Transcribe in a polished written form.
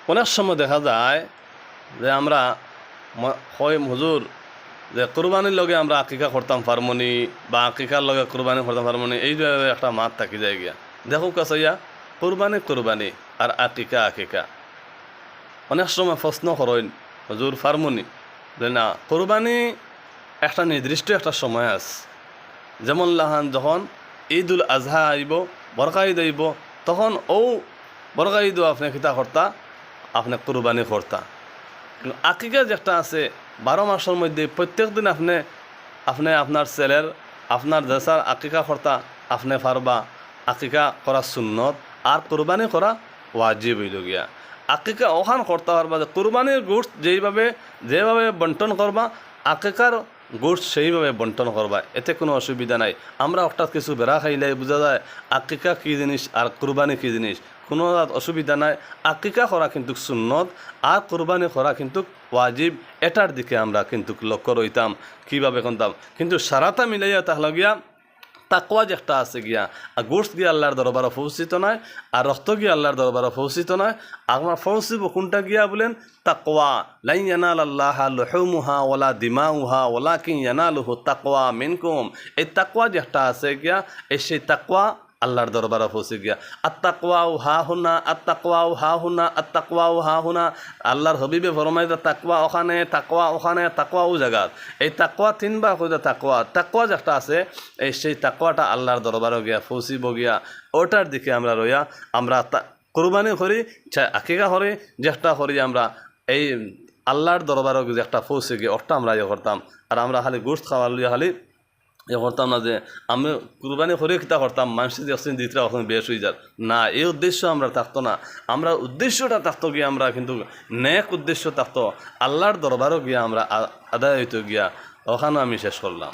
অনেক সময় দেখা যায় যে আমরা হয় হুজুর যে কুরবানির লগে আমরা আকিকা করতাম পারমনি বা আকিকার লগে কুরবানি করতাম পারমনি এইভাবে একটা মাত থাকি যায় গিয়া দেখো কাছাইয়া কুরবানি আর আকিকা আকিকা অনেক সময় প্রশ্ন করেন হুজুর পারমনি যে না কুরবানি একটা নির্দিষ্ট একটা সময় আছে যেমন লাহান যখন ঈদুল আজহা আইব বরকা ঈদ আইব তখন বরকা ঈদও আপনি খিতা কর্তা আপনি কুরবানি কর্তা কিন্তু আকিকা যেটা আছে 12 মাসের মধ্যে প্রত্যেক দিন আপনি আপনার ছেলের আপনার দেশার আকিকা কর্তা আপনি পারবা আকিকা করা সুন্নত আর কুরবানি করা ওয়াজিব হইল গিয়া আকিকা ওখান করতে পারবা যে কুরবানির গোশত যেভাবে বন্টন করবা আকিকার গোশত সেইভাবে বন্টন করবা এতে কোনো অসুবিধা নাই আমরা হঠাৎ কিছু বেড়া খাইলে বোঝা যায় আকিকা কী জিনিস আর কুরবানি কী জিনিস কোনো অসুবিধা নাই আকিকা করা কিন্তু সুন্নত আর কুরবানি করা কিন্তু ওয়াজিব এটার দিকে আমরা কিন্তু লক্ষ্য রইতাম কীভাবে করতাম কিন্তু সারাটা মিলাইয়া তাহলে গিয়া তাকওয়া যে একটা আছে গিয়া আর গোশত গিয়া আল্লাহর দরবারে পৌঁছিত নয় আর রক্ত গিয়া আল্লাহর দরবারে পৌঁছিত নয় আমার পৌঁছিব কোনটা গিয়া বলেন তাকওয়া লাই ইয়ানালাল্লাহা লুহুমুহা ওয়ালা দিমাউহা ওয়ালাকিন ইয়ানালুহু তাকওয়া মিনকুম এই তাকওয়া যে একটা আছে গিয়া সেই তাকওয়া আল্লাহর দরবারে পৌঁছে গিয়া আত্তাকওয়াও হা হুনা আত্তাকওয়াও হা হুনা আত্তাকওয়াও হা হুনা আল্লাহর হবিবে ফরমাইতে তাকওয়া ওখানে তাকওয়াও জায়গাত এই তাকওয়া তিনবার কইতে তাকওয়া যেটা আছে সেই তাকওয়াটা আল্লাহর দরবারে গিয়া পৌঁছিব গিয়া ওটার দিকে আমরা রইয়া আমরা কুরবানি করি আকিকা করি যেটা করি আমরা এই আল্লাহর দরবারে যে একটা পৌঁছে গিয়ে ওটা আমরা ইয়ে করতাম আর আমরা খালি গোশত খাওয়ার লিয়ে খালি এ করতাম না যে আমি কুরবানি করে কিতা করতাম মানুষের যখন দিতে তখন বেশ হয়ে যাক না এই উদ্দেশ্য আমরা থাকতো না আমরা উদ্দেশ্যটা থাকতো গিয়ে আমরা কিন্তু নেক উদ্দেশ্য থাকতো আল্লাহর দরবারও গিয়া আমরা আদায় হইতে গিয়া ওখানেও আমি শেষ করলাম।